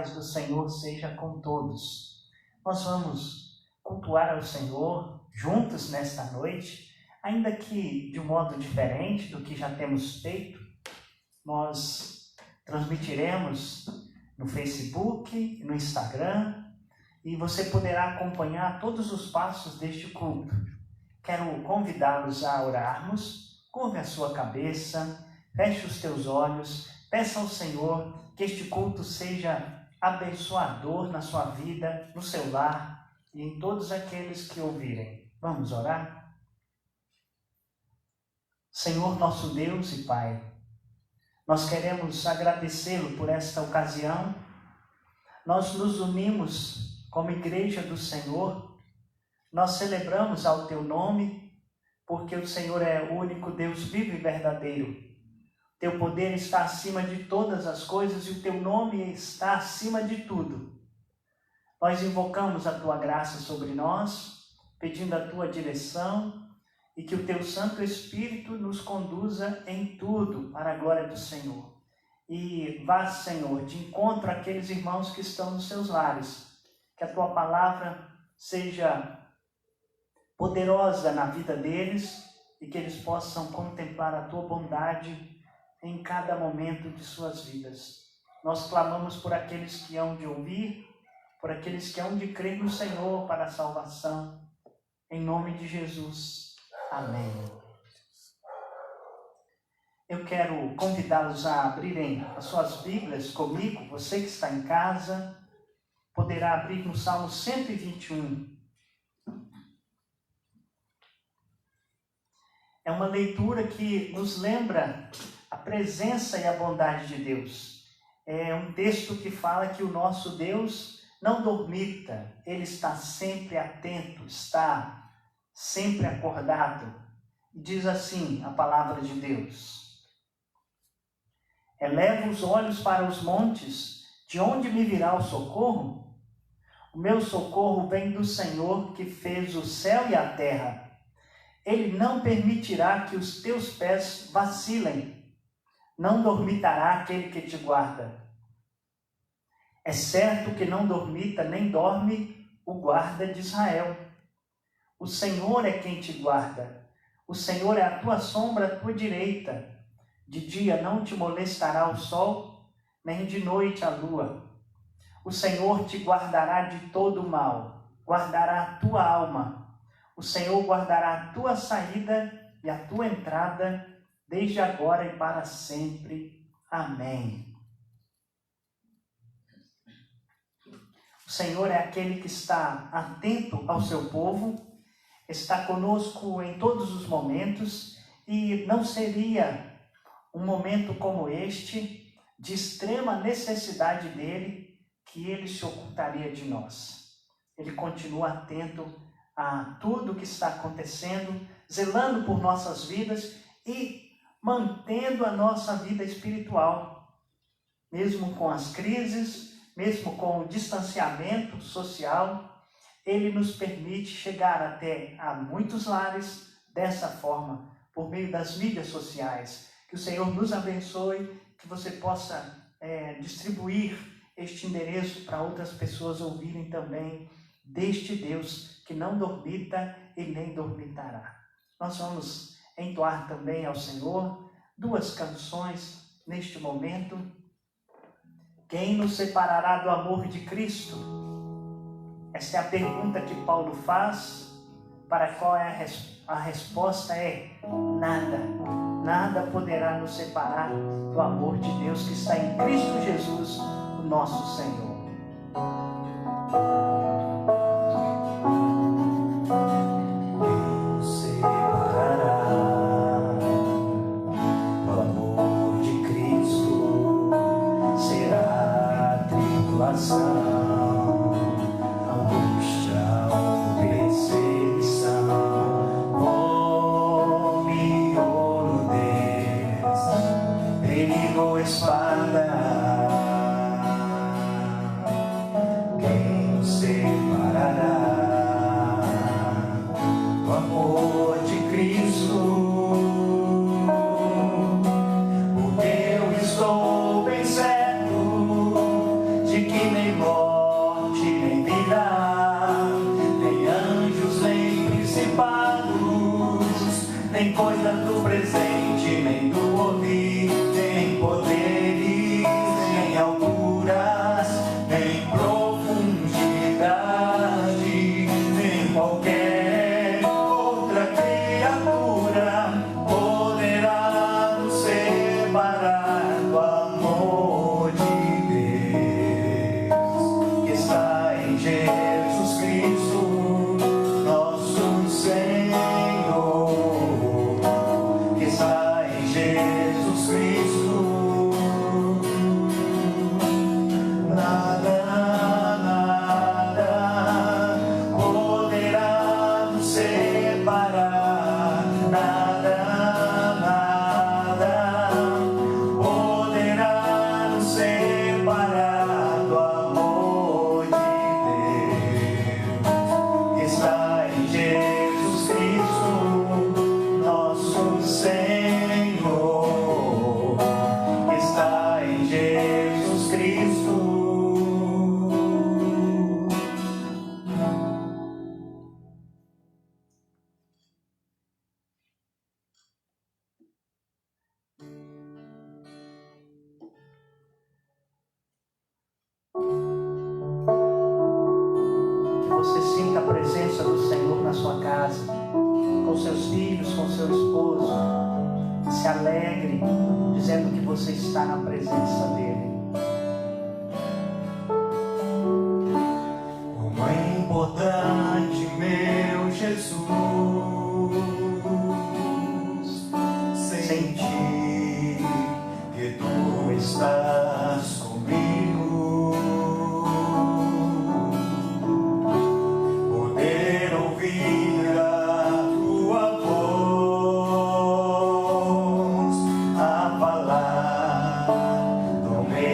paz do Senhor seja com todos. Nós vamos cultuar ao Senhor juntos nesta noite, ainda que de um modo diferente do que já temos feito. Nós transmitiremos no Facebook, no Instagram, e você poderá acompanhar todos os passos deste culto. Quero convidá-los a orarmos. Curve a sua cabeça, feche os teus olhos, peça ao Senhor que este culto seja abençoador na sua vida, no seu lar e em todos aqueles que ouvirem. Vamos orar? Senhor nosso Deus e Pai, nós queremos agradecê-lo por esta ocasião. Nós nos unimos como igreja do Senhor, nós celebramos ao teu nome, porque o Senhor é o único Deus vivo e verdadeiro. Teu poder está acima de todas as coisas e o teu nome está acima de tudo. Nós invocamos a tua graça sobre nós, pedindo a tua direção e que o teu Santo Espírito nos conduza em tudo para a glória do Senhor. E vá, Senhor, de encontro àqueles irmãos que estão nos seus lares, que a tua palavra seja poderosa na vida deles e que eles possam contemplar a tua bondade em cada momento de suas vidas. Nós clamamos por aqueles que hão de ouvir, por aqueles que hão de crer no Senhor para a salvação. Em nome de Jesus. Amém. Eu quero convidá-los a abrirem as suas Bíblias comigo. Você que está em casa poderá abrir no Salmo 121. É uma leitura que nos lembra a presença e a bondade de Deus. É um texto que fala que o nosso Deus não dormita, Ele está sempre atento, está sempre acordado. Diz assim a palavra de Deus: eleva os olhos para os montes, de onde me virá o socorro? O meu socorro vem do Senhor que fez o céu e a terra. Ele não permitirá que os teus pés vacilem. Não dormitará aquele que te guarda. É certo que não dormita nem dorme o guarda de Israel. O Senhor é quem te guarda. O Senhor é a tua sombra à tua direita. De dia não te molestará o sol, nem de noite a lua. O Senhor te guardará de todo o mal, guardará a tua alma. O Senhor guardará a tua saída e a tua entrada, desde agora e para sempre. Amém. O Senhor é aquele que está atento ao seu povo, está conosco em todos os momentos, e não seria um momento como este, de extrema necessidade dele, que ele se ocultaria de nós. Ele continua atento a tudo que está acontecendo, zelando por nossas vidas e mantendo a nossa vida espiritual, mesmo com as crises, mesmo com o distanciamento social. Ele nos permite chegar até a muitos lares dessa forma, por meio das mídias sociais. Que o Senhor nos abençoe, que você possa distribuir este endereço para outras pessoas ouvirem também deste Deus que não dormita e nem dormitará. Nós vamos entoar também ao Senhor 2 canções neste momento. Quem nos separará do amor de Cristo? Essa é a pergunta que Paulo faz, para a qual a resposta é nada. Nada poderá nos separar do amor de Deus que está em Cristo Jesus, o nosso Senhor. De que nem morte, nem vida, nem anjos, nem principados, nem coisa do presente, nem do porvir, nem poderes, nem alturas, nem profundidade, nem qualquer outra criatura poderá nos separar do amor de Deus que está em Jesus Cristo, nosso Senhor, que está em Jesus Cristo. Nada, nada poderá nos separar, nada, nada poderá nos separar do amor de Deus que está em Jesus Cristo, nosso Senhor, que está em Jesus Cristo. Que você sinta a presença do Senhor na sua casa, com seus filhos, com seu esposo. Se alegre, dizendo que você está na presença dele. Como é importante, meu Jesus, sentir que tu estás comigo, poder ouvir a tua voz a falar no meu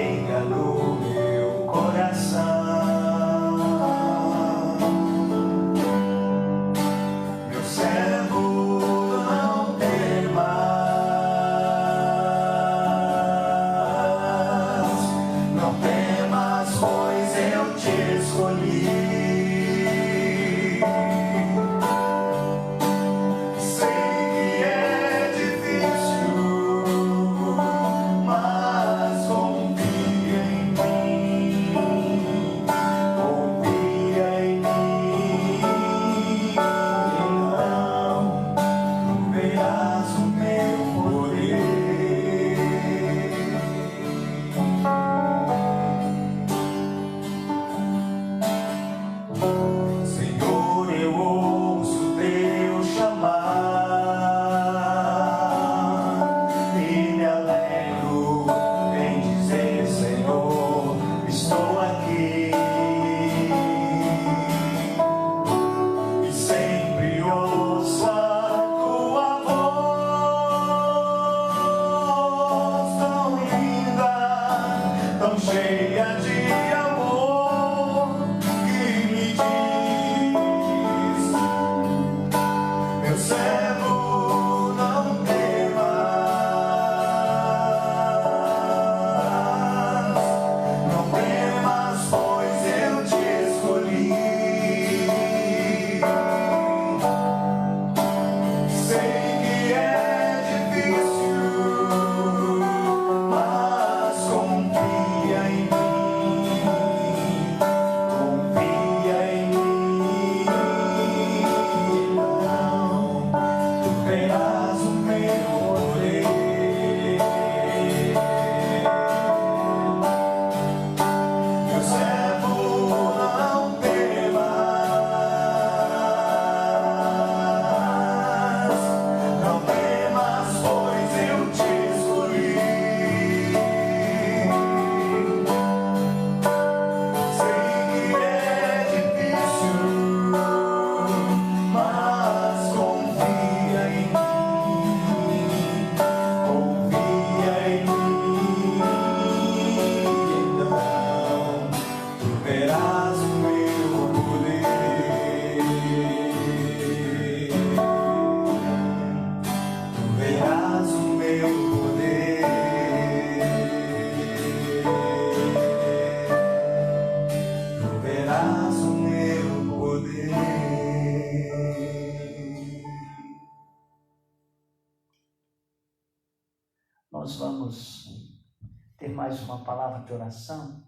mais uma palavra de oração.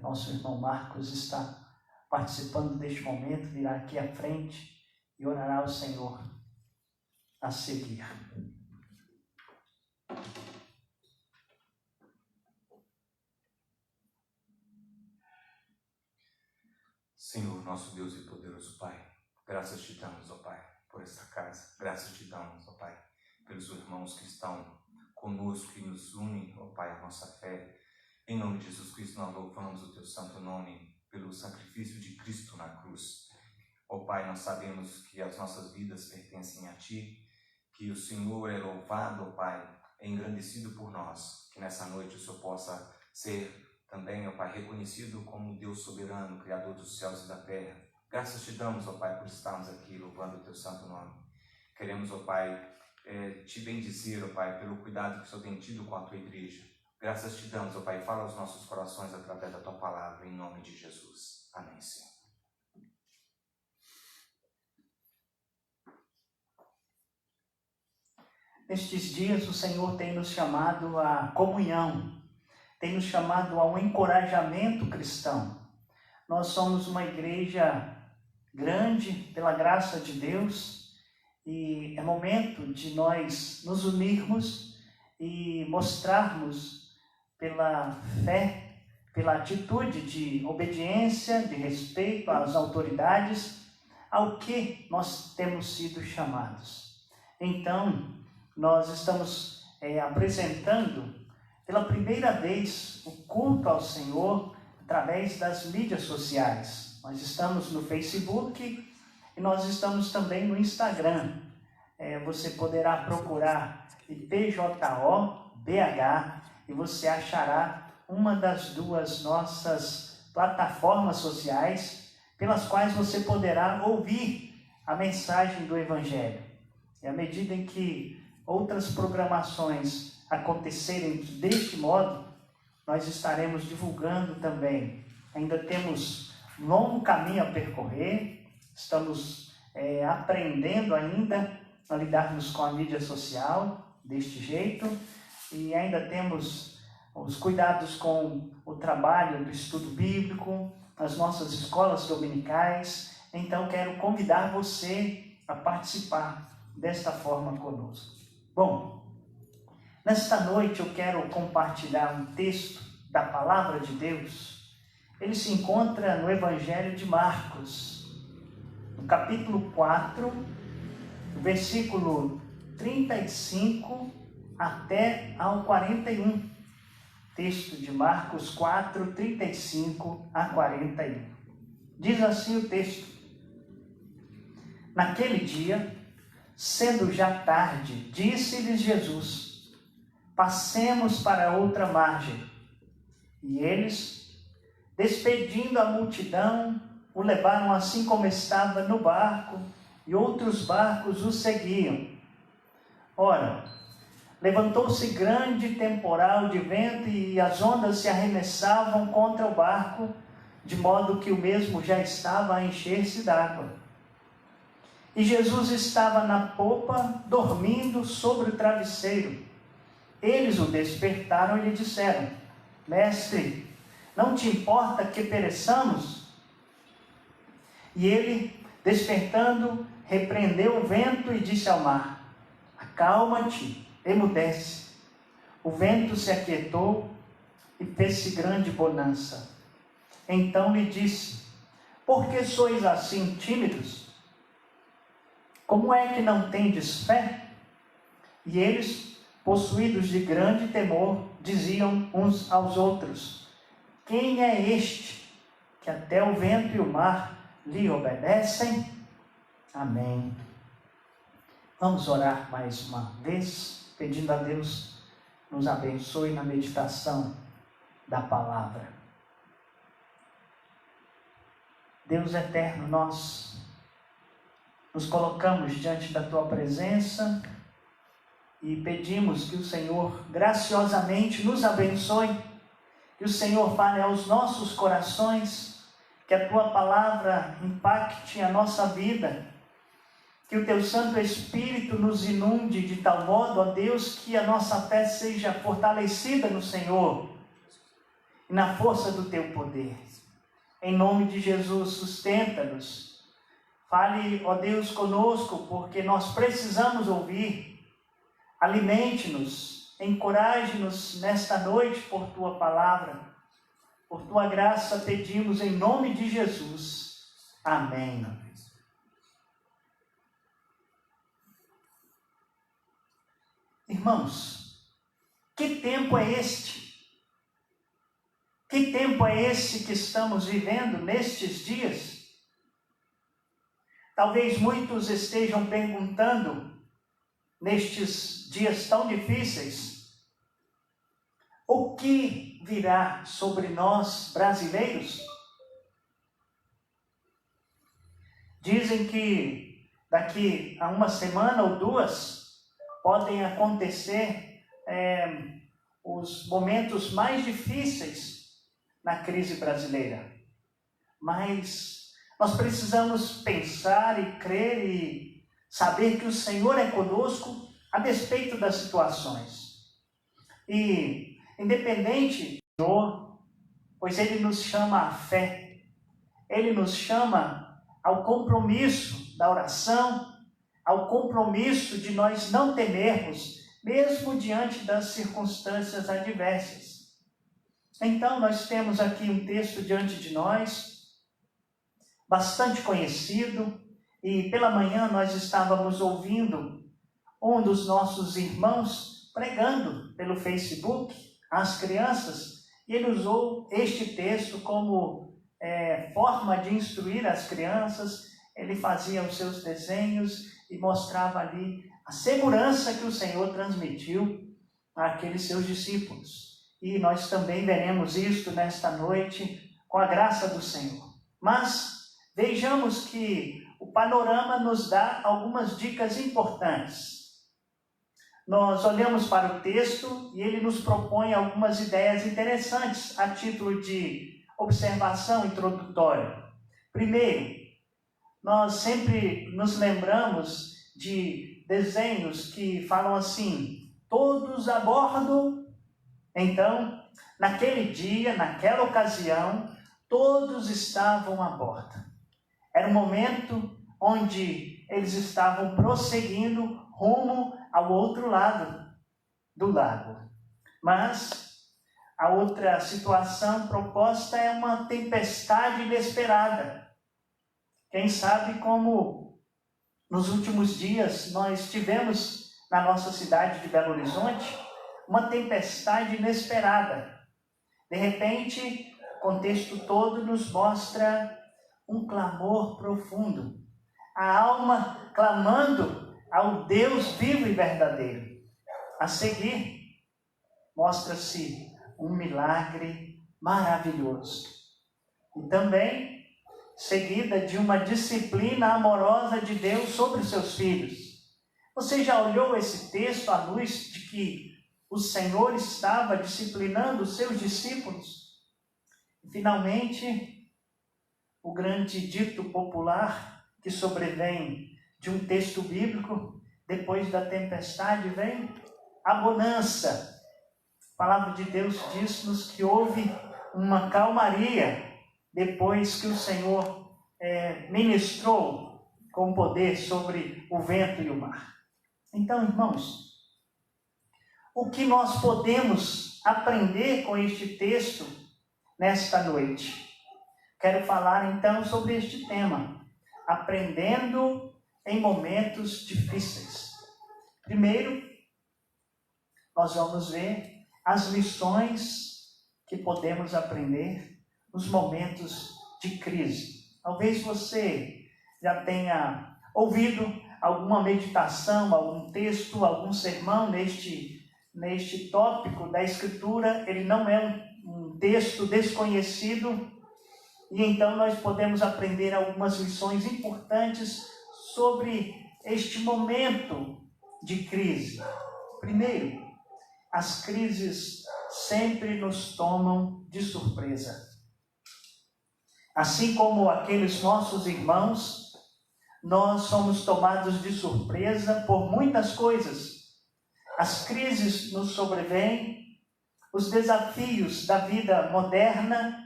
Nosso irmão Marcos está participando deste momento, virá aqui à frente e orará ao Senhor a seguir. Senhor, nosso Deus e poderoso Pai, graças te damos, ó Pai, por esta casa. Graças te damos, ó Pai, pelos irmãos que estão conosco e nos unem, ó Pai, a nossa fé. Em nome de Jesus Cristo, nós louvamos o teu santo nome pelo sacrifício de Cristo na cruz. Ó Pai, nós sabemos que as nossas vidas pertencem a Ti, que o Senhor é louvado, ó Pai, é engrandecido por nós, que nessa noite o Senhor possa ser também, ó Pai, reconhecido como Deus soberano, Criador dos céus e da terra. Graças te damos, ó Pai, por estarmos aqui louvando o teu santo nome. Queremos, ó Pai, te bendizer, ó Pai, pelo cuidado que o Senhor tem tido com a tua igreja. Graças te damos, ó Pai, fala aos nossos corações através da tua palavra, em nome de Jesus. Amém, Senhor. Nestes dias o Senhor tem nos chamado à comunhão, tem nos chamado ao encorajamento cristão. Nós somos uma igreja grande, pela graça de Deus, e é momento de nós nos unirmos e mostrarmos pela fé, pela atitude de obediência, de respeito às autoridades, ao que nós temos sido chamados. Então, nós estamos apresentando pela primeira vez o culto ao Senhor através das mídias sociais. Nós estamos no Facebook e nós estamos também no Instagram. Você poderá procurar IPJOBH e você achará uma das duas nossas plataformas sociais pelas quais você poderá ouvir a mensagem do Evangelho. E à medida em que outras programações acontecerem deste modo, nós estaremos divulgando também. Ainda temos um longo caminho a percorrer, estamos aprendendo ainda a lidarmos com a mídia social deste jeito, e ainda temos os cuidados com o trabalho do estudo bíblico, as nossas escolas dominicais. Então quero convidar você a participar desta forma conosco. Bom, nesta noite eu quero compartilhar um texto da Palavra de Deus. Ele se encontra no Evangelho de Marcos, no capítulo 4, versículo 35 até ao 41. Texto de Marcos 4, 35 a 41. Diz assim o texto: Naquele dia, sendo já tarde, disse-lhes Jesus: Passemos para outra margem. E eles, despedindo a multidão, o levaram assim como estava no barco, e outros barcos o seguiam. Ora, levantou-se grande temporal de vento e as ondas se arremessavam contra o barco, de modo que o mesmo já estava a encher-se d'água. E Jesus estava na popa, dormindo sobre o travesseiro. Eles o despertaram e lhe disseram: Mestre, não te importa que pereçamos? E ele, despertando, repreendeu o vento e disse ao mar: Acalma-te, emudece. O vento se aquietou e fez-se grande bonança. Então lhe disse: Por que sois assim tímidos? Como é que não tendes fé? E eles, possuídos de grande temor, diziam uns aos outros: Quem é este que até o vento e o mar lhe obedecem? Amém. Vamos orar mais uma vez, pedindo a Deus nos abençoe na meditação da palavra. Deus eterno, nós nos colocamos diante da Tua presença e pedimos que o Senhor graciosamente nos abençoe, que o Senhor fale aos nossos corações, que a Tua palavra impacte a nossa vida, Que o teu Santo Espírito nos inunde de tal modo, ó Deus, que a nossa fé seja fortalecida no Senhor e na força do teu poder. Em nome de Jesus, sustenta-nos. Fale, ó Deus, conosco, porque nós precisamos ouvir. Alimente-nos, encoraje-nos nesta noite por tua palavra. Por tua graça pedimos em nome de Jesus. Amém. Irmãos, que tempo é este? Que tempo é esse que estamos vivendo nestes dias? Talvez muitos estejam perguntando, nestes dias tão difíceis, o que virá sobre nós brasileiros? Dizem que daqui a uma semana ou duas podem acontecer os momentos mais difíceis na crise brasileira. Mas nós precisamos pensar e crer e saber que o Senhor é conosco a despeito das situações. E independente do Senhor, pois Ele nos chama à fé, Ele nos chama ao compromisso da oração, ao compromisso de nós não temermos, mesmo diante das circunstâncias adversas. Então, nós temos aqui um texto diante de nós, bastante conhecido, e pela manhã nós estávamos ouvindo um dos nossos irmãos pregando pelo Facebook às crianças, e ele usou este texto como forma de instruir as crianças. Ele fazia os seus desenhos e mostrava ali a segurança que o Senhor transmitiu àqueles seus discípulos. E nós também veremos isto nesta noite, com a graça do Senhor. Mas vejamos que o panorama nos dá algumas dicas importantes. Nós olhamos para o texto e ele nos propõe algumas ideias interessantes a título de observação introdutória. Primeiro, nós sempre nos lembramos de desenhos que falam assim: todos a bordo. Então, naquele dia, naquela ocasião, todos estavam a bordo. Era um momento onde eles estavam prosseguindo rumo ao outro lado do lago. Mas a outra situação proposta é uma tempestade inesperada. Quem sabe como nos últimos dias nós tivemos na nossa cidade de Belo Horizonte uma tempestade inesperada. De repente, o contexto todo nos mostra um clamor profundo. A alma clamando ao Deus vivo e verdadeiro. A seguir, mostra-se um milagre maravilhoso. E também, seguida de uma disciplina amorosa de Deus sobre os seus filhos. Você já olhou esse texto à luz de que o Senhor estava disciplinando os seus discípulos? E, finalmente, o grande dito popular que sobrevém de um texto bíblico: depois da tempestade vem a bonança. A palavra de Deus diz-nos que houve uma calmaria depois que o Senhor ministrou com poder sobre o vento e o mar. Então, irmãos, o que nós podemos aprender com este texto nesta noite? Quero falar então sobre este tema: aprendendo em momentos difíceis. Primeiro, nós vamos ver as lições que podemos aprender nos momentos de crise. Talvez você já tenha ouvido alguma meditação, algum texto, algum sermão neste tópico da Escritura. Ele não é um texto desconhecido, e então nós podemos aprender algumas lições importantes sobre este momento de crise. Primeiro, as crises sempre nos tomam de surpresa. Assim como aqueles nossos irmãos nós somos tomados de surpresa por muitas coisas. As crises nos sobrevêm, os desafios da vida moderna,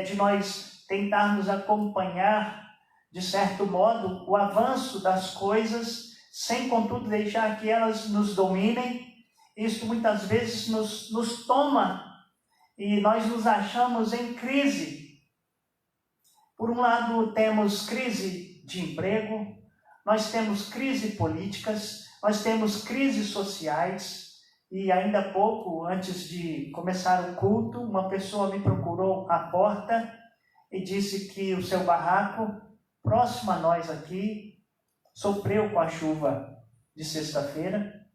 de nós tentarmos acompanhar, de certo modo, o avanço das coisas, sem, contudo, deixar que elas nos dominem. Isso muitas vezes nos toma e nós nos achamos em crise. Por um lado, temos crise de emprego, nós temos crise políticas, nós temos crises sociais. E ainda há pouco, antes de começar o culto, uma pessoa me procurou à porta e disse que o seu barraco, próximo a nós aqui, sofreu com a chuva de sexta-feira,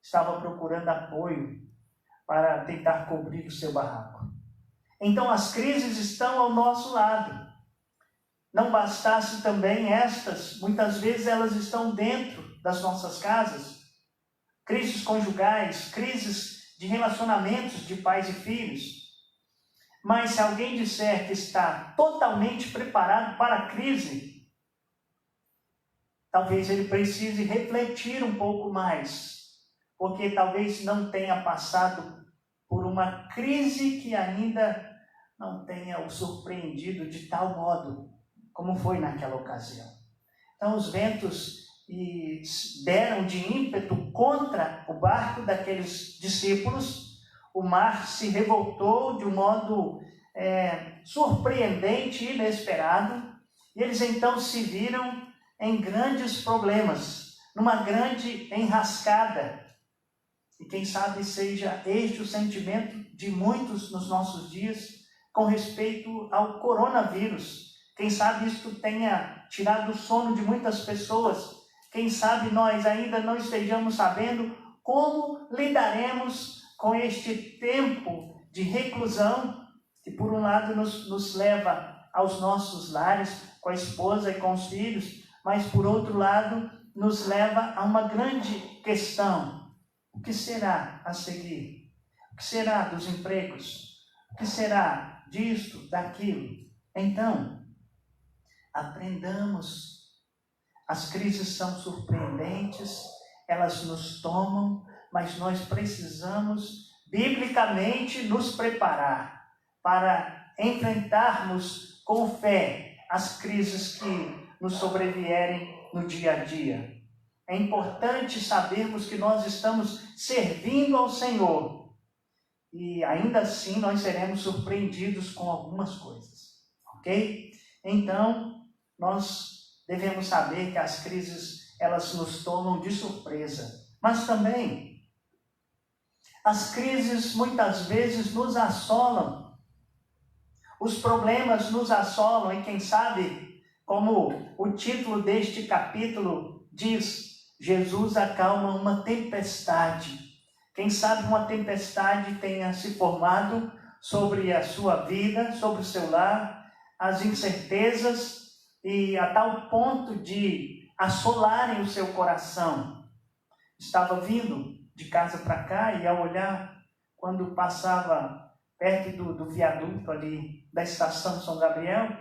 estava procurando apoio para tentar cobrir o seu barraco. Então as crises estão ao nosso lado. Não bastasse também estas, muitas vezes elas estão dentro das nossas casas. Crises conjugais, crises de relacionamentos de pais e filhos. Mas se alguém disser que está totalmente preparado para a crise, talvez ele precise refletir um pouco mais, porque talvez não tenha passado por uma crise que ainda não tenha o surpreendido de tal modo como foi naquela ocasião. Então os ventos deram de ímpeto contra o barco daqueles discípulos, o mar se revoltou de um modo surpreendente e inesperado, e eles então se viram em grandes problemas, numa grande enrascada. E quem sabe seja este o sentimento de muitos nos nossos dias com respeito ao coronavírus. Quem sabe isto tenha tirado o sono de muitas pessoas. Quem sabe nós ainda não estejamos sabendo como lidaremos com este tempo de reclusão, que por um lado nos leva aos nossos lares, com a esposa e com os filhos, mas por outro lado nos leva a uma grande questão. O que será a seguir? O que será dos empregos? O que será disto, daquilo? Então, aprendamos. As crises são surpreendentes, elas nos tomam, mas nós precisamos, biblicamente, nos preparar para enfrentarmos com fé as crises que nos sobrevierem no dia a dia. É importante sabermos que nós estamos servindo ao Senhor e ainda assim nós seremos surpreendidos com algumas coisas, ok? Então, nós devemos saber que as crises, elas nos tomam de surpresa, mas também as crises muitas vezes nos assolam, os problemas nos assolam e quem sabe, como o título deste capítulo diz, Jesus acalma uma tempestade. Quem sabe uma tempestade tenha se formado sobre a sua vida, sobre o seu lar, as incertezas, e a tal ponto de assolarem o seu coração. Estava vindo de casa para cá e ao olhar, quando passava perto do viaduto ali da estação São Gabriel,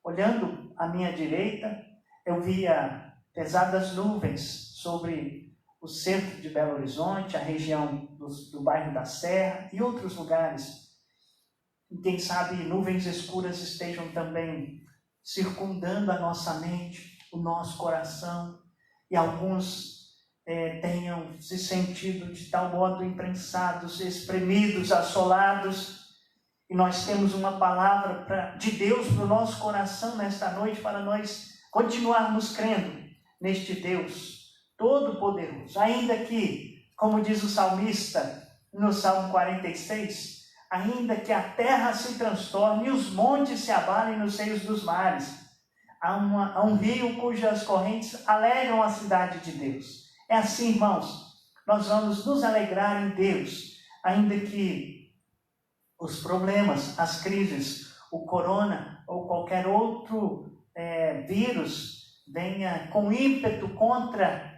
olhando à minha direita, eu via pesadas nuvens sobre o centro de Belo Horizonte, a região do bairro da Serra e outros lugares. E quem sabe nuvens escuras estejam também circundando a nossa mente, o nosso coração, e alguns tenham se sentido de tal modo imprensados, espremidos, assolados, e nós temos uma palavra de Deus para o nosso coração nesta noite, para nós continuarmos crendo neste Deus Todo-Poderoso, ainda que, como diz o salmista no Salmo 46, ainda que a terra se transtorne e os montes se abalem nos seios dos mares, há um rio cujas correntes alegram a cidade de Deus. É assim, irmãos, nós vamos nos alegrar em Deus, ainda que os problemas, as crises, o corona ou qualquer outro vírus venha com ímpeto contra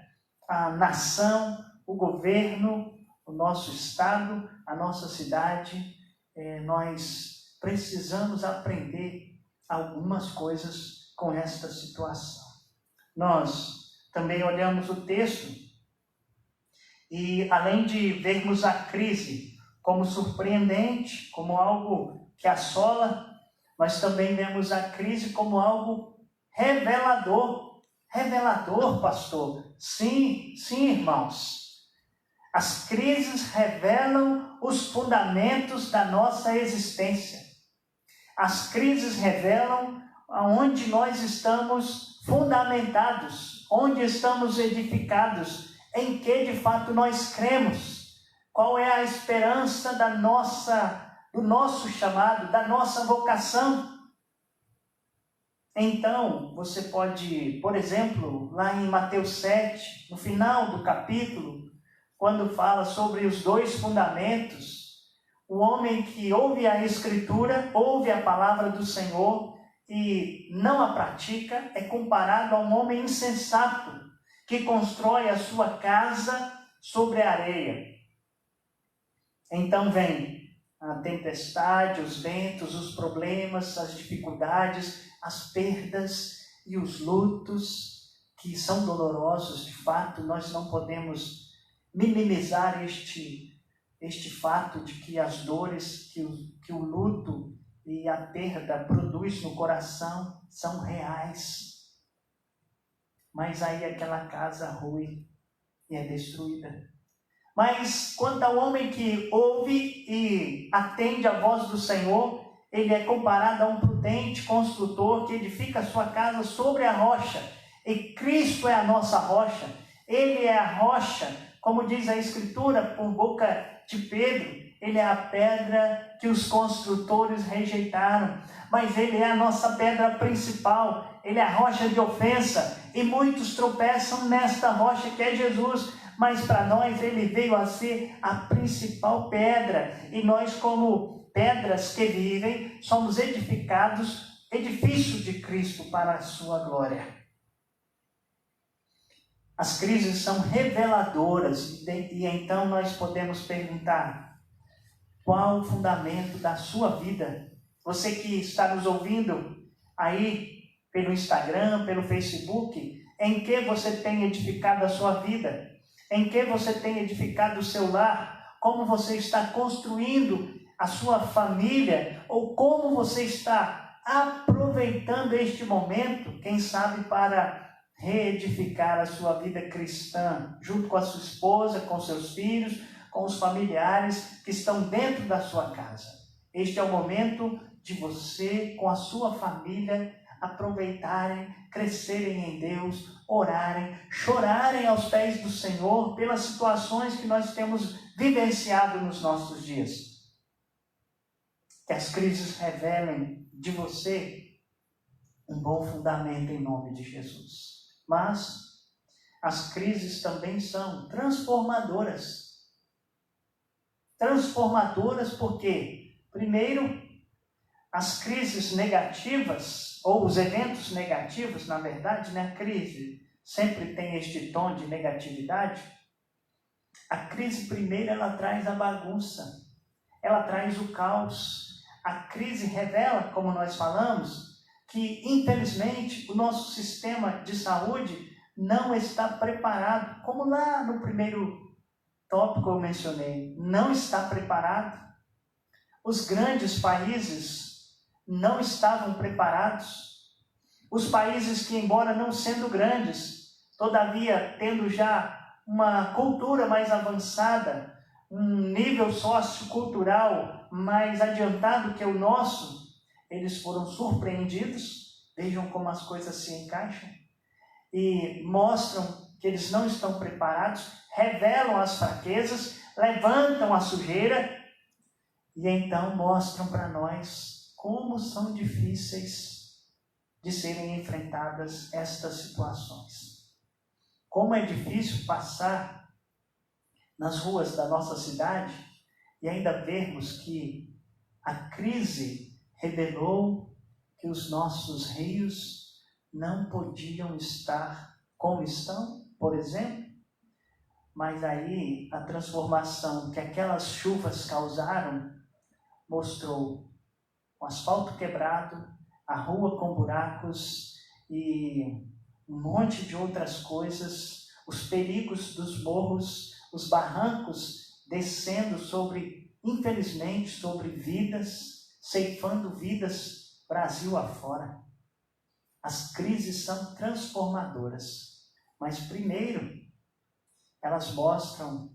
a nação, o governo, o nosso estado, a nossa cidade. Nós precisamos aprender algumas coisas com esta situação. nós também olhamos o texto e, além de vermos a crise como surpreendente, como algo que assola, nós também vemos a crise como algo revelador. Revelador, pastor. Sim, sim, irmãos. As crises revelam os fundamentos da nossa existência. As crises revelam aonde nós estamos fundamentados, onde estamos edificados, em que de fato nós cremos, qual é a esperança do nosso chamado, da nossa vocação. Então, você pode, por exemplo, lá em Mateus 7, no final do capítulo, quando fala sobre os 2 fundamentos, o homem que ouve a Escritura, ouve a palavra do Senhor e não a pratica, é comparado a um homem insensato, que constrói a sua casa sobre a areia. Então vem a tempestade, os ventos, os problemas, as dificuldades, as perdas e os lutos, que são dolorosos, de fato. Nós não podemos minimizar este fato de que as dores que o luto e a perda produz no coração são reais. Mas aí aquela casa rui e é destruída. Mas quanto ao homem que ouve e atende a voz do Senhor, ele é comparado a um prudente construtor que edifica a sua casa sobre a rocha. E Cristo é a nossa rocha. Ele é a rocha, como diz a Escritura por boca de Pedro. Ele é a pedra que os construtores rejeitaram, mas ele é a nossa pedra principal. Ele é a rocha de ofensa, e muitos tropeçam nesta rocha que é Jesus, mas para nós ele veio a ser a principal pedra, e nós, como pedras que vivem, somos edificados, edifício de Cristo para a sua glória. As crises são reveladoras, e então nós podemos perguntar: qual o fundamento da sua vida? Você que está nos ouvindo aí pelo Instagram, pelo Facebook, em que você tem edificado a sua vida? Em que você tem edificado o seu lar? Como você está construindo a sua família? Ou como você está aproveitando este momento, quem sabe, para reedificar a sua vida cristã, junto com a sua esposa, com seus filhos, com os familiares que estão dentro da sua casa. Este é o momento de você, com a sua família, aproveitarem, crescerem em Deus, orarem, chorarem aos pés do Senhor pelas situações que nós temos vivenciado nos nossos dias. Que as crises revelem de você um bom fundamento em nome de Jesus. Mas as crises também são transformadoras. Transformadoras porque, primeiro, as crises negativas, ou os eventos negativos, na verdade, né? A crise sempre tem este tom de negatividade. A crise, primeiro, ela traz a bagunça, ela traz o caos. A crise revela, como nós falamos, que, infelizmente, o nosso sistema de saúde não está preparado, como lá no primeiro tópico eu mencionei, não está preparado. Os grandes países não estavam preparados. Os países que, embora não sendo grandes, todavia tendo já uma cultura mais avançada, um nível sociocultural mais adiantado que o nosso, eles foram surpreendidos. Vejam como as coisas se encaixam e mostram que eles não estão preparados, revelam as fraquezas, levantam a sujeira e então mostram para nós como são difíceis de serem enfrentadas estas situações. Como é difícil passar nas ruas da nossa cidade e ainda vermos que a crise revelou que os nossos rios não podiam estar como estão, por exemplo, mas aí a transformação que aquelas chuvas causaram mostrou o asfalto quebrado, a rua com buracos e um monte de outras coisas, os perigos dos morros, os barrancos descendo infelizmente, sobre vidas, ceifando vidas Brasil afora. As crises são transformadoras, mas primeiro elas mostram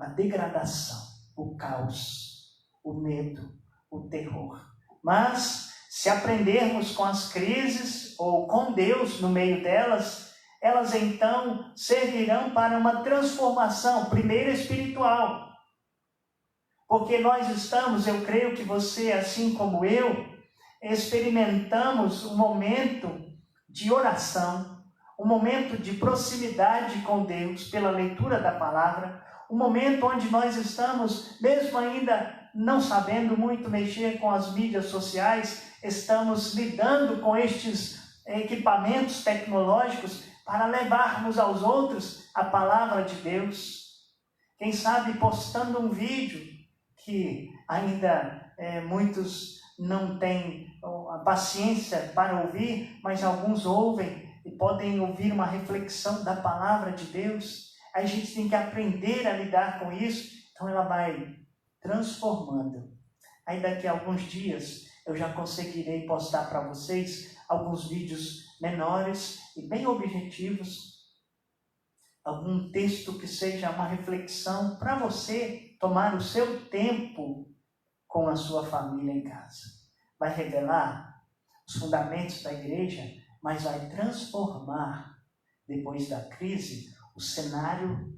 a degradação, o caos, o medo, o terror. Mas se aprendermos com as crises ou com Deus no meio delas, elas então servirão para uma transformação, primeiro espiritual. Porque nós estamos, eu creio que você, assim como eu, experimentamos um momento de oração, um momento de proximidade com Deus pela leitura da palavra, um momento onde nós estamos, mesmo ainda não sabendo muito mexer com as mídias sociais, estamos lidando com estes equipamentos tecnológicos para levarmos aos outros a palavra de Deus. Quem sabe postando um vídeo que ainda muitos não têm a paciência para ouvir, mas alguns ouvem e podem ouvir uma reflexão da palavra de Deus. A gente tem que aprender a lidar com isso, então ela vai transformando. Aí daqui a alguns dias eu já conseguirei postar para vocês alguns vídeos menores e bem objetivos, algum texto que seja uma reflexão para você tomar o seu tempo com a sua família em casa. Vai revelar os fundamentos da igreja, mas vai transformar, depois da crise, um cenário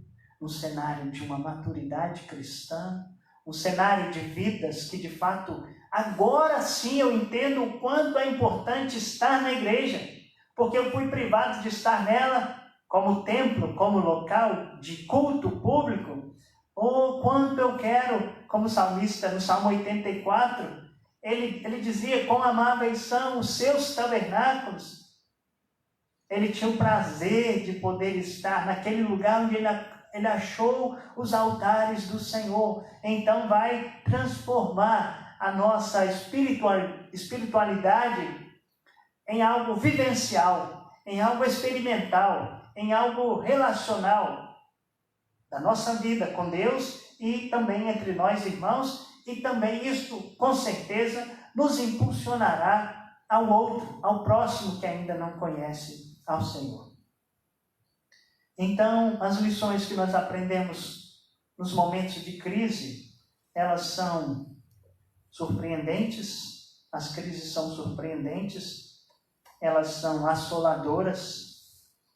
de uma maturidade cristã, um cenário de vidas que, de fato, agora sim eu entendo o quanto é importante estar na igreja, porque eu fui privado de estar nela como templo, como local de culto público, ou quanto eu quero, como salmista no Salmo 84, ele dizia: quão amáveis são os seus tabernáculos. Ele tinha o prazer de poder estar naquele lugar onde ele achou os altares do Senhor. Então vai transformar a nossa espiritualidade em algo vivencial, em algo experimental, em algo relacional da nossa vida com Deus e também entre nós irmãos, e também isso, com certeza, nos impulsionará ao outro, ao próximo que ainda não conhece ao Senhor. Então, as lições que nós aprendemos nos momentos de crise, elas são surpreendentes, as crises são surpreendentes, elas são assoladoras,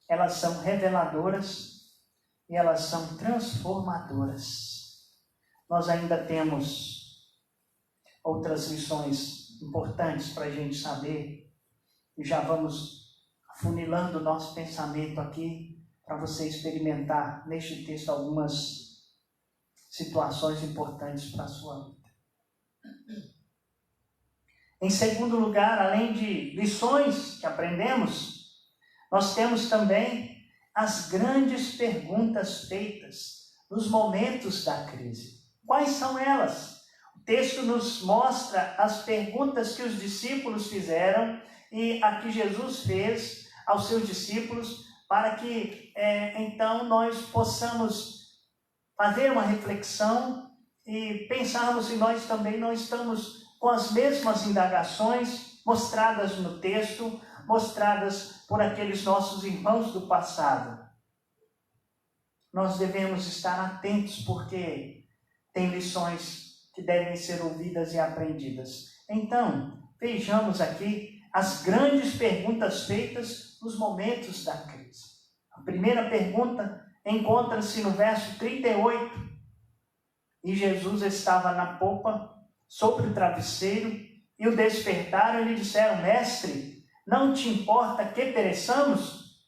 elas são reveladoras e elas são transformadoras. Nós ainda temos outras lições importantes para a gente saber e já vamos afunilando o nosso pensamento aqui para você experimentar neste texto algumas situações importantes para a sua vida. Em segundo lugar, além de lições que aprendemos, nós temos também as grandes perguntas feitas nos momentos da crise. Quais são elas? O texto nos mostra as perguntas que os discípulos fizeram e a que Jesus fez aos seus discípulos para que então nós possamos fazer uma reflexão e pensarmos se nós também não estamos com as mesmas indagações mostradas no texto, mostradas por aqueles nossos irmãos do passado. Nós devemos estar atentos porque tem lições que devem ser ouvidas e aprendidas. Então, vejamos aqui as grandes perguntas feitas nos momentos da crise. A primeira pergunta encontra-se no verso 38. E Jesus estava na popa, sobre o travesseiro, e o despertaram e lhe disseram: Mestre, não te importa que pereçamos?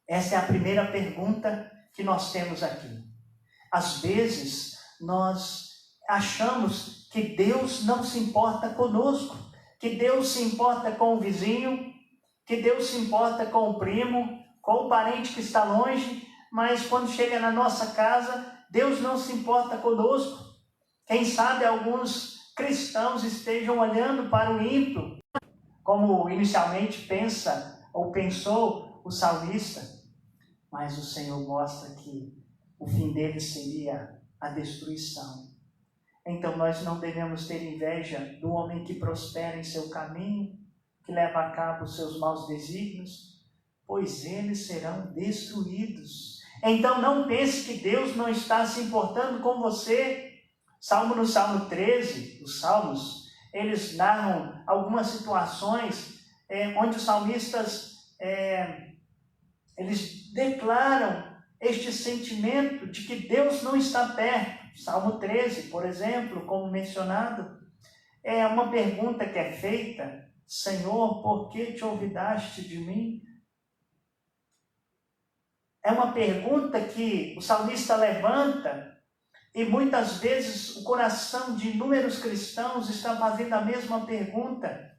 Essa é a primeira pergunta que nós temos aqui. Às vezes, nós achamos que Deus não se importa conosco, que Deus se importa com o vizinho, que Deus se importa com o primo, com o parente que está longe, mas quando chega na nossa casa, Deus não se importa conosco. Quem sabe alguns cristãos estejam olhando para o ímpio, como inicialmente pensa ou pensou o salmista, mas o Senhor mostra que o fim dele seria a destruição. Então nós não devemos ter inveja do homem que prospera em seu caminho, que leva a cabo os seus maus desígnios, pois eles serão destruídos. Então não pense que Deus não está se importando com você. No Salmo 13, os Salmos, eles narram algumas situações onde os salmistas eles declaram este sentimento de que Deus não está perto. Salmo 13, por exemplo, como mencionado, é uma pergunta que é feita: Senhor, por que te olvidaste de mim? É uma pergunta que o salmista levanta, e muitas vezes o coração de inúmeros cristãos está fazendo a mesma pergunta.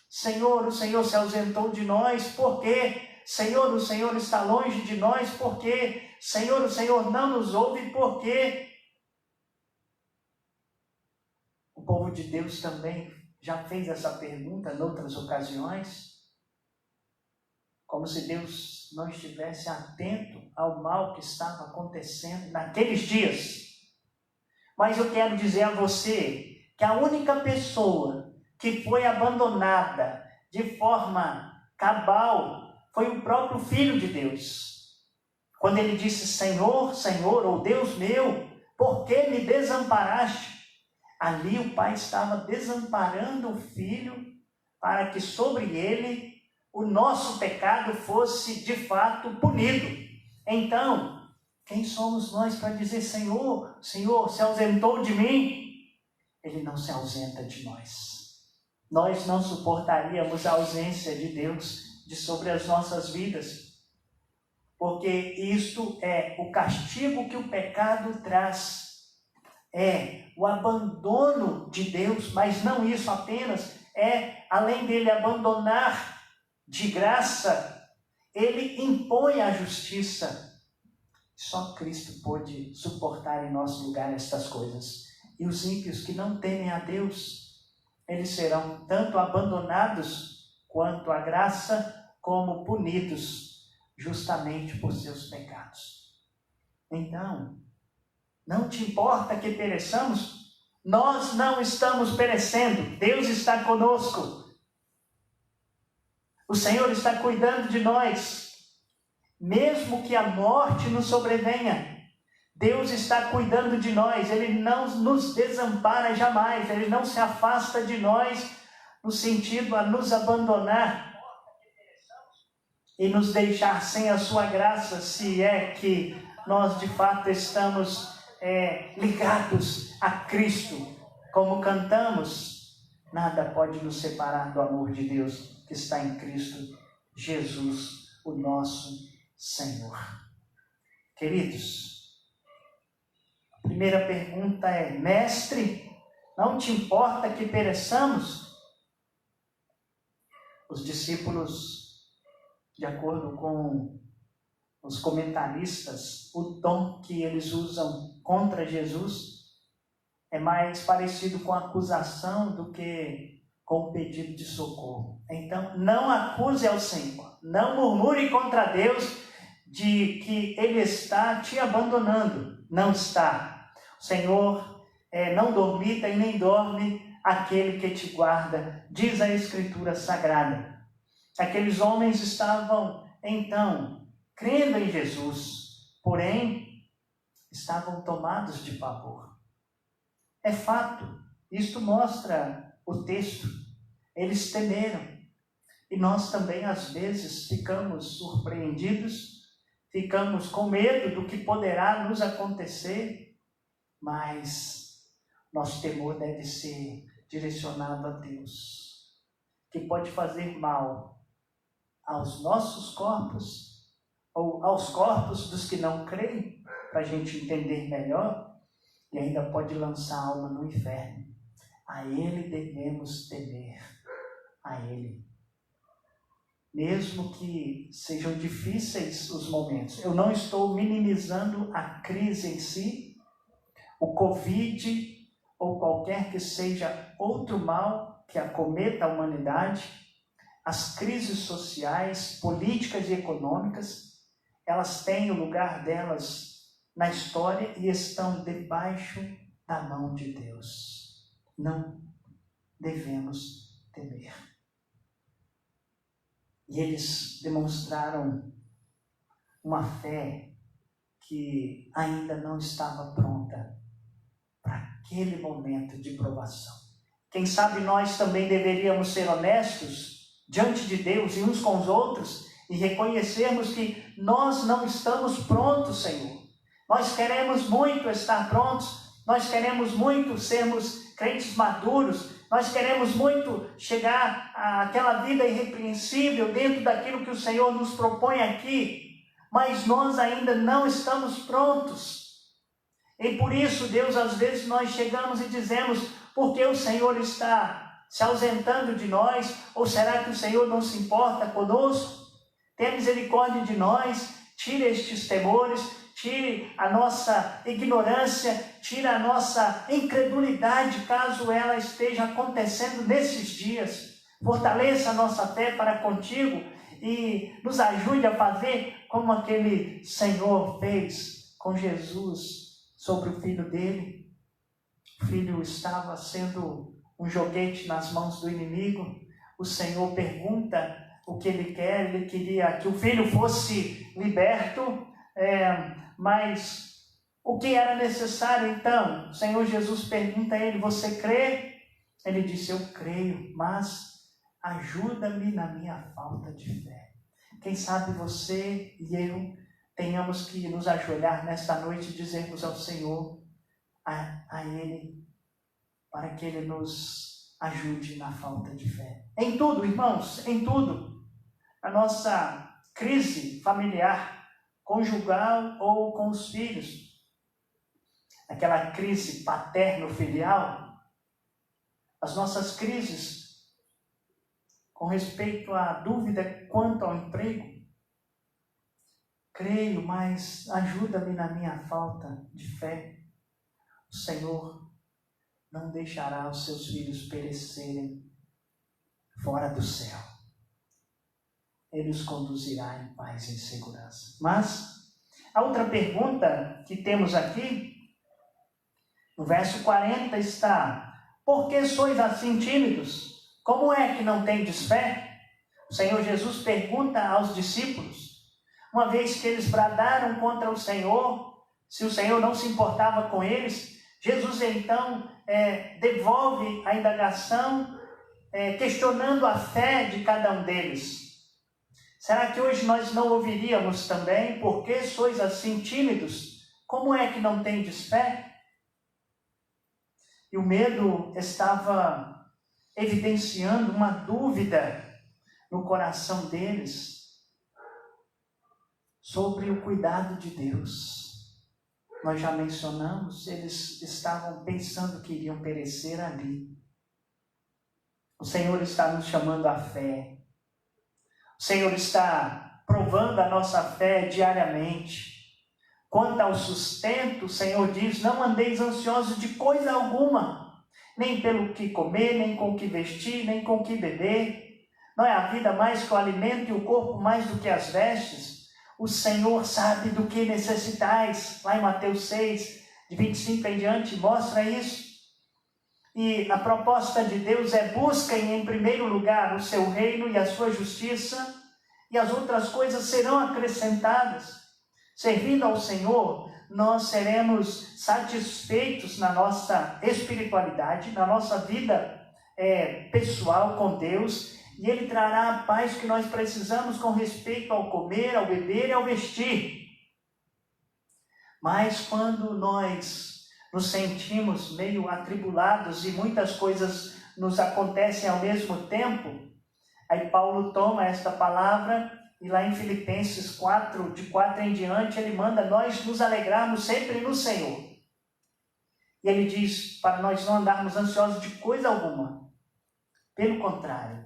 Senhor, o Senhor se ausentou de nós, por quê? Senhor, o Senhor está longe de nós, por quê? Senhor, o Senhor não nos ouve, por quê? O povo de Deus também já fez essa pergunta em outras ocasiões, como se Deus não estivesse atento ao mal que estava acontecendo naqueles dias. Mas eu quero dizer a você que a única pessoa que foi abandonada de forma cabal foi o próprio Filho de Deus. Quando ele disse: Senhor, Senhor, ou Deus meu, por que me desamparaste? Ali o Pai estava desamparando o Filho para que sobre ele o nosso pecado fosse de fato punido. Então, quem somos nós para dizer: Senhor, Senhor, se ausentou de mim? Ele não se ausenta de nós. Nós não suportaríamos a ausência de Deus de sobre as nossas vidas, porque isto é o castigo que o pecado traz. É o abandono de Deus, mas não isso apenas, além dele abandonar de graça, ele impõe a justiça. Só Cristo pôde suportar em nosso lugar estas coisas. E os ímpios que não temem a Deus, eles serão tanto abandonados quanto a graça, como punidos justamente por seus pecados. Então, não te importa que pereçamos? Nós não estamos perecendo. Deus está conosco. O Senhor está cuidando de nós. Mesmo que a morte nos sobrevenha, Deus está cuidando de nós. Ele não nos desampara jamais. Ele não se afasta de nós no sentido a nos abandonar e nos deixar sem a sua graça, se é que nós de fato estamos ligados a Cristo. Como cantamos, nada pode nos separar do amor de Deus que está em Cristo Jesus, o nosso Senhor. Queridos, a primeira pergunta é: Mestre, não te importa que pereçamos? Os discípulos, de acordo com os comentaristas, o tom que eles usam contra Jesus é mais parecido com acusação do que com o pedido de socorro. Então, não acuse ao Senhor, não murmure contra Deus de que Ele está te abandonando. Não está. O Senhor não dormita e nem dorme aquele que te guarda, diz a Escritura Sagrada. Aqueles homens estavam, então, crendo em Jesus, porém, estavam tomados de pavor. É fato, isto mostra o texto. Eles temeram. E nós também, às vezes, ficamos surpreendidos, ficamos com medo do que poderá nos acontecer, mas nosso temor deve ser direcionado a Deus, que pode fazer mal aos nossos corpos, ou aos corpos dos que não creem, para a gente entender melhor, e ainda pode lançar a alma no inferno. A Ele devemos temer, a Ele. Mesmo que sejam difíceis os momentos. Eu não estou minimizando a crise em si, o Covid, ou qualquer que seja outro mal que acometa a humanidade. as crises sociais, políticas e econômicas, elas têm o lugar delas na história e estão debaixo da mão de Deus. Não devemos temer. E eles demonstraram uma fé que ainda não estava pronta para aquele momento de provação. Quem sabe nós também deveríamos ser honestos diante de Deus e uns com os outros e reconhecermos que nós não estamos prontos, Senhor. Nós queremos muito estar prontos, nós queremos muito sermos crentes maduros, nós queremos muito chegar àquela vida irrepreensível dentro daquilo que o Senhor nos propõe aqui, mas nós ainda não estamos prontos. E por isso, Deus, às vezes nós chegamos e dizemos: por que o Senhor está se ausentando de nós? Ou será que o Senhor não se importa conosco? Tenha misericórdia de nós, tire estes temores, tire a nossa ignorância, tire a nossa incredulidade, caso ela esteja acontecendo nesses dias. Fortaleça a nossa fé para contigo e nos ajude a fazer como aquele Senhor fez com Jesus sobre o filho dele. O filho estava sendo um joguete nas mãos do inimigo. O Senhor pergunta o que ele quer. Ele queria que o filho fosse liberto, mas o que era necessário então? O Senhor Jesus pergunta a ele: você crê? Ele disse: eu creio, mas ajuda-me na minha falta de fé. Quem sabe você e eu tenhamos que nos ajoelhar nesta noite e dizermos ao Senhor, a Ele, para que Ele nos ajude na falta de fé. Em tudo, irmãos, em tudo. A nossa crise familiar, conjugal ou com os filhos, aquela crise paterno-filial, as nossas crises com respeito à dúvida quanto ao emprego. Creio, mas ajuda-me na minha falta de fé. O Senhor não deixará os seus filhos perecerem fora do céu. Ele os conduzirá em paz e em segurança. Mas a outra pergunta que temos aqui, no verso 40 está: por que sois assim tímidos? Como é que não tendes fé? O Senhor Jesus pergunta aos discípulos, uma vez que eles bradaram contra o Senhor, se o Senhor não se importava com eles, Jesus então devolve a indagação, questionando a fé de cada um deles. Será que hoje nós não ouviríamos também: por que sois assim tímidos? Como é que não tendes fé? E o medo estava evidenciando uma dúvida no coração deles sobre o cuidado de Deus. Nós já mencionamos, eles estavam pensando que iriam perecer ali. O Senhor está nos chamando à fé. O Senhor está provando a nossa fé diariamente. Quanto ao sustento, o Senhor diz: não andeis ansiosos de coisa alguma, nem pelo que comer, nem com o que vestir, nem com o que beber. Não é a vida mais que o alimento e o corpo mais do que as vestes? O Senhor sabe do que necessitais. Lá em Mateus 6, de 25 em diante, mostra isso. E a proposta de Deus é: busquem em primeiro lugar o seu reino e a sua justiça, e as outras coisas serão acrescentadas. Servindo ao Senhor, nós seremos satisfeitos na nossa espiritualidade, na nossa vida pessoal com Deus, e Ele trará a paz que nós precisamos com respeito ao comer, ao beber e ao vestir. Mas quando nós nos sentimos meio atribulados e muitas coisas nos acontecem ao mesmo tempo, aí Paulo toma esta palavra e lá em Filipenses 4, de 4 em diante, ele manda nós nos alegrarmos sempre no Senhor. E ele diz para nós não andarmos ansiosos de coisa alguma. Pelo contrário,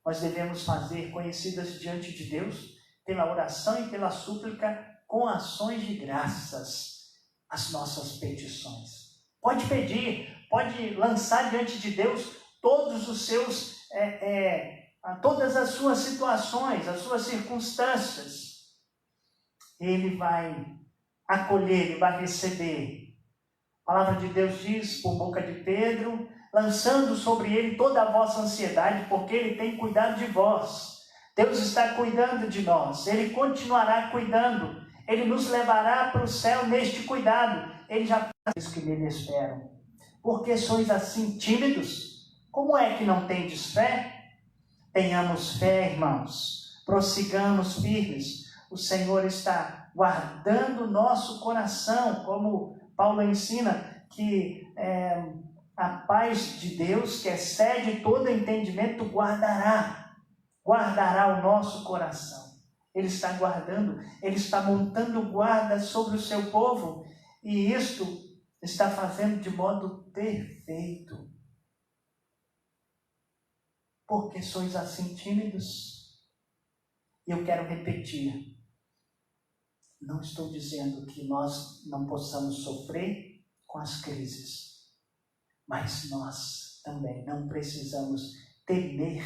nós devemos fazer conhecidas diante de Deus, pela oração e pela súplica, com ações de graças, as nossas petições. Pode pedir, pode lançar diante de Deus todos os seus a todas as suas situações, as suas circunstâncias, Ele vai acolher, Ele vai receber. A palavra de Deus diz, por boca de Pedro, lançando sobre Ele toda a vossa ansiedade, porque Ele tem cuidado de vós. Deus está cuidando de nós, Ele continuará cuidando, Ele nos levará para o céu neste cuidado. Ele já faz os que nele esperam. Por que sois assim tímidos? Como é que não tendes fé? Tenhamos fé, irmãos, prossigamos firmes. O Senhor está guardando o nosso coração, como Paulo ensina, que a paz de Deus, que excede todo entendimento, guardará o nosso coração. Ele está guardando, Ele está montando guarda sobre o seu povo, e isto está fazendo de modo perfeito. Porque sois assim tímidos? E eu quero repetir, não estou dizendo que nós não possamos sofrer com as crises, mas nós também não precisamos temer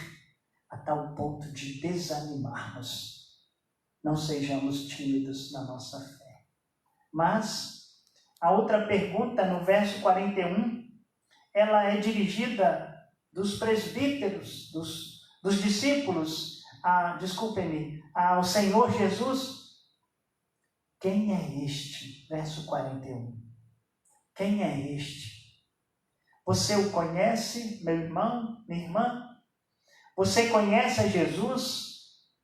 a tal ponto de desanimarmos. Não sejamos tímidos na nossa fé. Mas a outra pergunta, no verso 41, ela é dirigida dos presbíteros, dos discípulos, ao Senhor Jesus. Quem é este? Verso 41. Quem é este? Você o conhece, meu irmão, minha irmã? Você conhece a Jesus,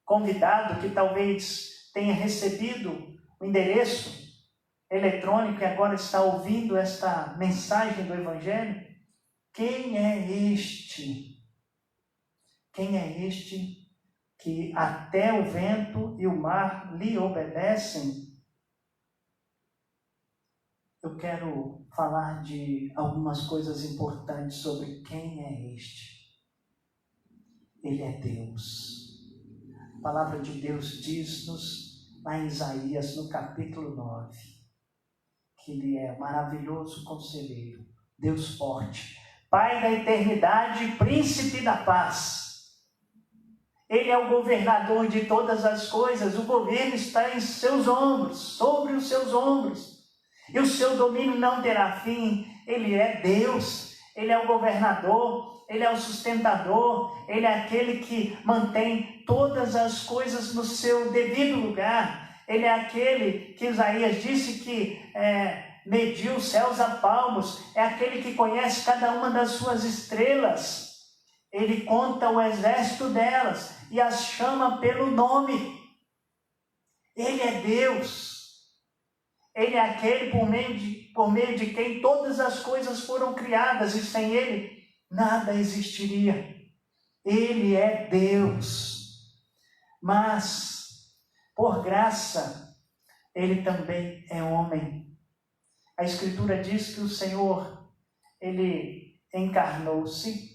convidado que talvez tenha recebido o endereço eletrônico e agora está ouvindo esta mensagem do Evangelho? Quem é este? Quem é este que até o vento e o mar lhe obedecem? Eu quero falar de algumas coisas importantes sobre quem é este. Ele é Deus. A palavra de Deus diz-nos lá em Isaías, no capítulo 9, que Ele é maravilhoso conselheiro, Deus forte, Pai da eternidade, príncipe da paz. Ele é o governador de todas as coisas, o governo está em seus ombros, sobre os seus ombros, e o seu domínio não terá fim. Ele é Deus, Ele é o governador, Ele é o sustentador, Ele é aquele que mantém todas as coisas no seu devido lugar. Ele é aquele que Isaías disse que mediu os céus a palmos, é aquele que conhece cada uma das suas estrelas. Ele conta o exército delas e as chama pelo nome. Ele é Deus. Ele é aquele por meio de quem todas as coisas foram criadas, e sem Ele nada existiria. Ele é Deus. Mas, por graça, Ele também é homem. A Escritura diz que o Senhor, Ele encarnou-se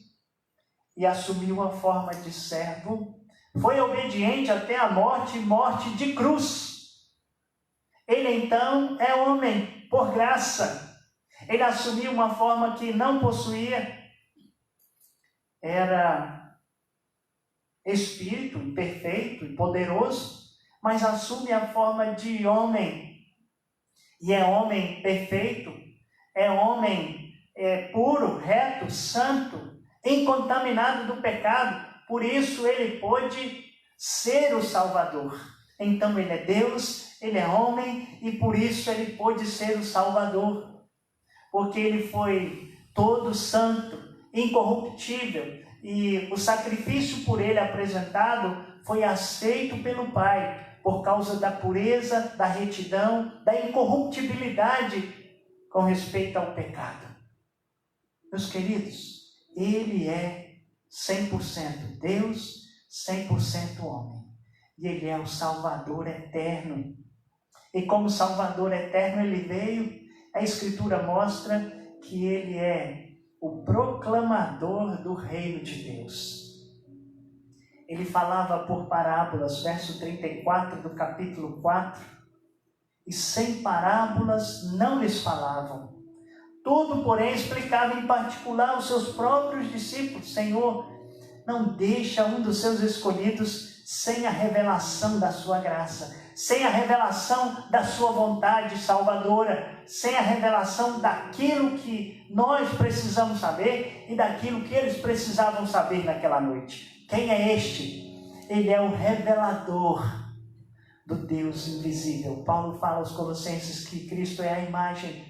e assumiu a forma de servo, foi obediente até a morte, morte de cruz. Ele então é homem, por graça. Ele assumiu uma forma que não possuía, era espírito perfeito e poderoso, mas assume a forma de homem. E é homem perfeito, é homem puro, reto, santo, incontaminado do pecado. Por isso ele pôde ser o Salvador. Então ele é Deus, ele é homem, e por isso ele pôde ser o Salvador. Porque ele foi todo santo, incorruptível, e o sacrifício por ele apresentado foi aceito pelo Pai, por causa da pureza, da retidão, da incorruptibilidade com respeito ao pecado. Meus queridos, Ele é 100% Deus, 100% homem. E Ele é o Salvador eterno. E como Salvador eterno Ele veio, a Escritura mostra que Ele é o proclamador do reino de Deus. Ele falava por parábolas, verso 34 do capítulo 4, e sem parábolas não lhes falavam. Tudo, porém, explicava em particular aos seus próprios discípulos. Senhor, não deixa um dos seus escolhidos sem a revelação da sua graça, sem a revelação da sua vontade salvadora, sem a revelação daquilo que nós precisamos saber e daquilo que eles precisavam saber naquela noite. Quem é este? Ele é o revelador do Deus invisível. Paulo fala aos Colossenses que Cristo é a imagem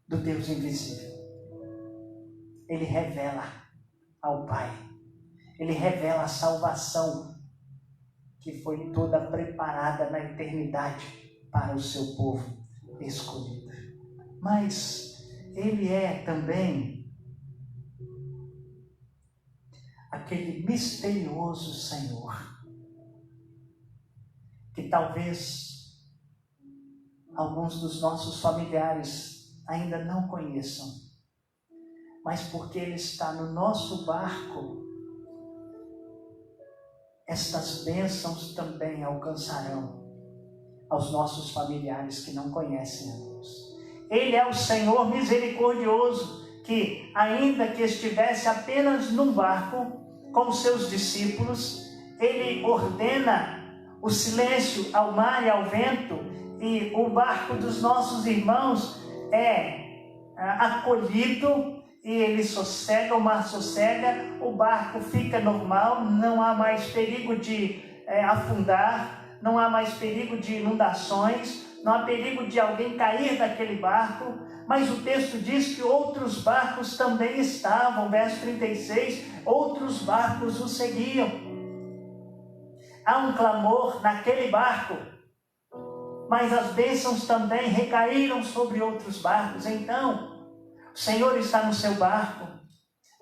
do Deus invisível. Ele revela ao Pai. Ele revela a salvação que foi toda preparada na eternidade para o seu povo escolhido. Mas Ele é também aquele misterioso Senhor que talvez alguns dos nossos familiares ainda não conheçam, mas porque Ele está no nosso barco, estas bênçãos também alcançarão aos nossos familiares que não conhecem a Deus. Ele é o Senhor misericordioso, que ainda que estivesse apenas num barco com os seus discípulos, Ele ordena o silêncio ao mar e ao vento, e o barco dos nossos irmãos é acolhido, e ele sossega, o mar sossega, o barco fica normal, não há mais perigo de afundar, não há mais perigo de inundações, não há perigo de alguém cair daquele barco. Mas o texto diz que outros barcos também estavam, verso 36, outros barcos o seguiam. Há um clamor naquele barco, mas as bênçãos também recaíram sobre outros barcos. Então, o Senhor está no seu barco,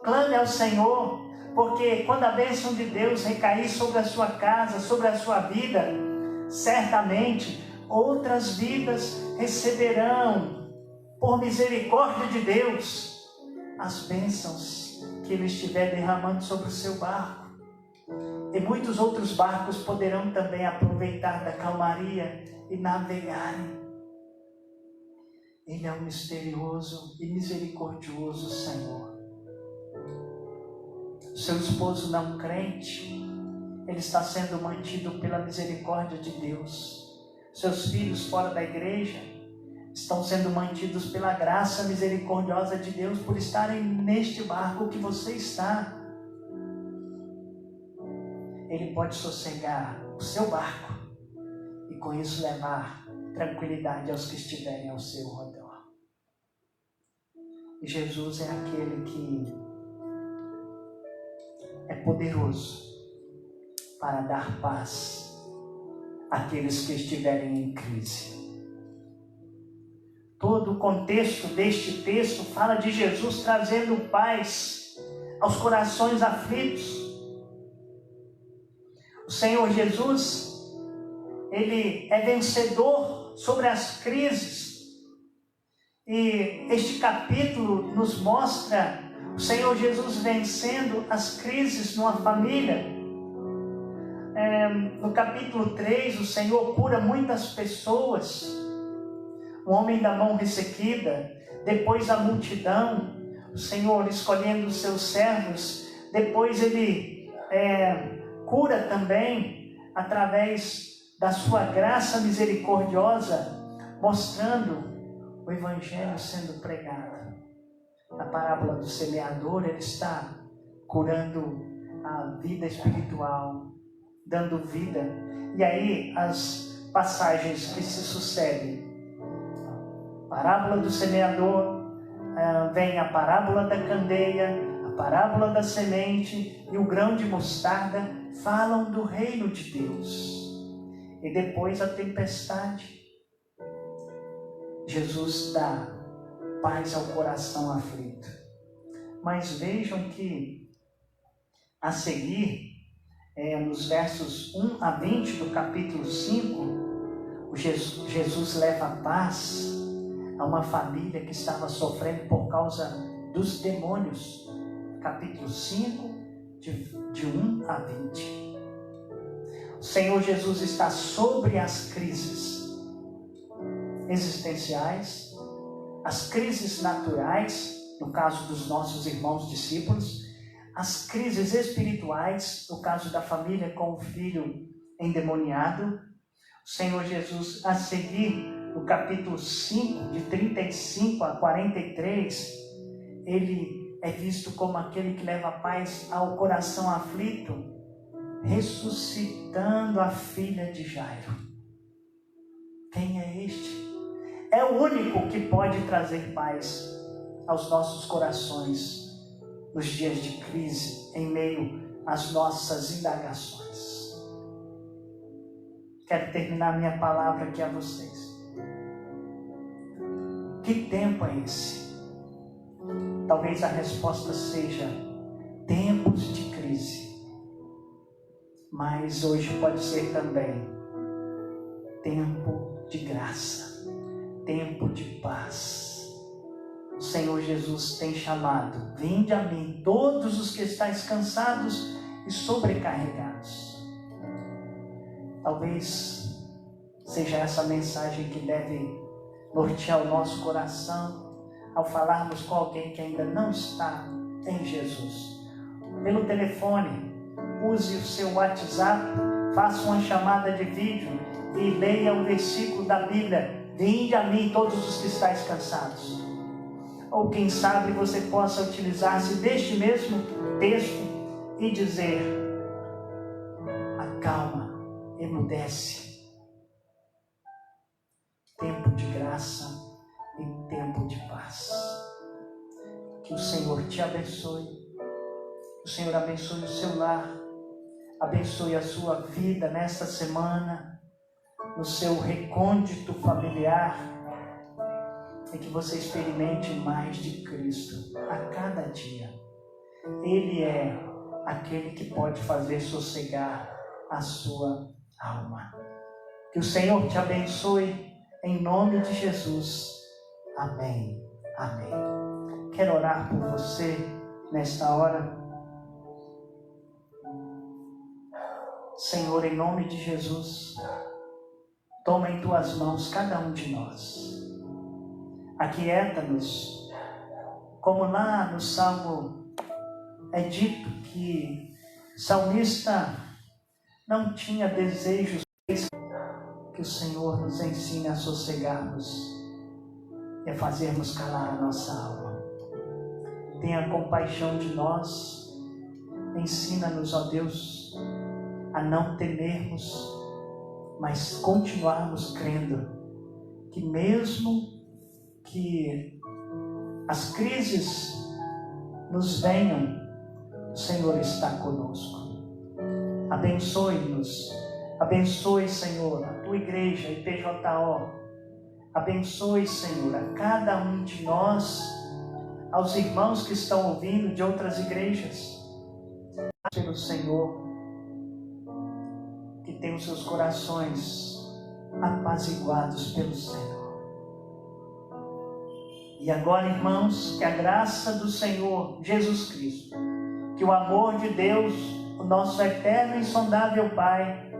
clame ao Senhor, porque quando a bênção de Deus recair sobre a sua casa, sobre a sua vida, certamente outras vidas receberão, por misericórdia de Deus, as bênçãos que Ele estiver derramando sobre o seu barco. E muitos outros barcos poderão também aproveitar da calmaria e navegarem. Ele é um misterioso e misericordioso Senhor. Seu esposo não crente, ele está sendo mantido pela misericórdia de Deus. Seus filhos fora da igreja estão sendo mantidos pela graça misericordiosa de Deus por estarem neste barco que você está. Ele pode sossegar o seu barco e com isso levar tranquilidade aos que estiverem ao seu redor. E Jesus é aquele que é poderoso para dar paz àqueles que estiverem em crise. Todo o contexto deste texto fala de Jesus trazendo paz aos corações aflitos. O Senhor Jesus, Ele é vencedor sobre as crises. E este capítulo nos mostra o Senhor Jesus vencendo as crises numa família. No capítulo 3, o Senhor cura muitas pessoas. O homem da mão ressequida, depois a multidão, o Senhor escolhendo os seus servos, depois Ele cura também através da sua graça misericordiosa, mostrando o Evangelho sendo pregado. Na parábola do semeador, Ele está curando a vida espiritual, dando vida. E aí as passagens que se sucedem. Parábola do semeador, vem a parábola da candeia, a parábola da semente e o grão de mostarda, falam do reino de Deus. E depois a tempestade. Jesus dá paz ao coração aflito. Mas vejam que a seguir, nos versos 1 a 20 do capítulo 5, Jesus leva paz a uma família que estava sofrendo por causa dos demônios. Capítulo 5, de 1 a 20. O Senhor Jesus está sobre as crises existenciais, as crises naturais, no caso dos nossos irmãos discípulos, as crises espirituais, no caso da família com o filho endemoniado. O Senhor Jesus, a seguir, no capítulo 5, de 35 a 43, ele é visto como aquele que leva paz ao coração aflito, ressuscitando a filha de Jairo. Quem é este? É o único que pode trazer paz aos nossos corações nos dias de crise, em meio às nossas indagações. Quero terminar minha palavra aqui a vocês. Que tempo é esse? Talvez a resposta seja tempos de crise, mas hoje pode ser também tempo de graça, tempo de paz. O Senhor Jesus tem chamado: vinde a mim todos os que estáis cansados e sobrecarregados. Talvez seja essa mensagem que deve nortear o nosso coração ao falarmos com alguém que ainda não está em Jesus. Pelo telefone, use o seu WhatsApp, faça uma chamada de vídeo e leia o versículo da Bíblia: vinde a mim todos os que estáis cansados. Ou quem sabe você possa utilizar-se deste mesmo texto e dizer: acalma, emudece. Tempo de graça e tempo de paz. Que o Senhor te abençoe. O Senhor abençoe o seu lar, abençoe a sua vida nesta semana, no seu recôndito familiar, e que você experimente mais de Cristo a cada dia. Ele é aquele que pode fazer sossegar a sua alma. Que o Senhor te abençoe em nome de Jesus. Amém. Amém. Quero orar por você nesta hora. Senhor, em nome de Jesus, toma em tuas mãos cada um de nós. Aquieta-nos, como lá no Salmo é dito que o salmista não tinha desejos, que o Senhor nos ensine a sossegarmos e a fazermos calar a nossa alma. Tenha compaixão de nós, ensina-nos, ó Deus, a não temermos, mas continuarmos crendo que mesmo que as crises nos venham, o Senhor está conosco. Abençoe-nos, abençoe, Senhor, a tua igreja, IPJO. Abençoe, Senhor, a cada um de nós, aos irmãos que estão ouvindo de outras igrejas. Pelo Senhor, que tem os seus corações apaziguados pelo Senhor. E agora, irmãos, que a graça do Senhor Jesus Cristo, que o amor de Deus, o nosso eterno e insondável Pai,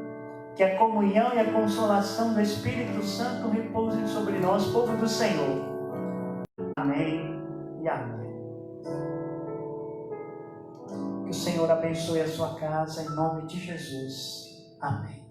que a comunhão e a consolação do Espírito Santo repousem sobre nós, povo do Senhor. Amém e amém. Que o Senhor abençoe a sua casa, em nome de Jesus. Amém.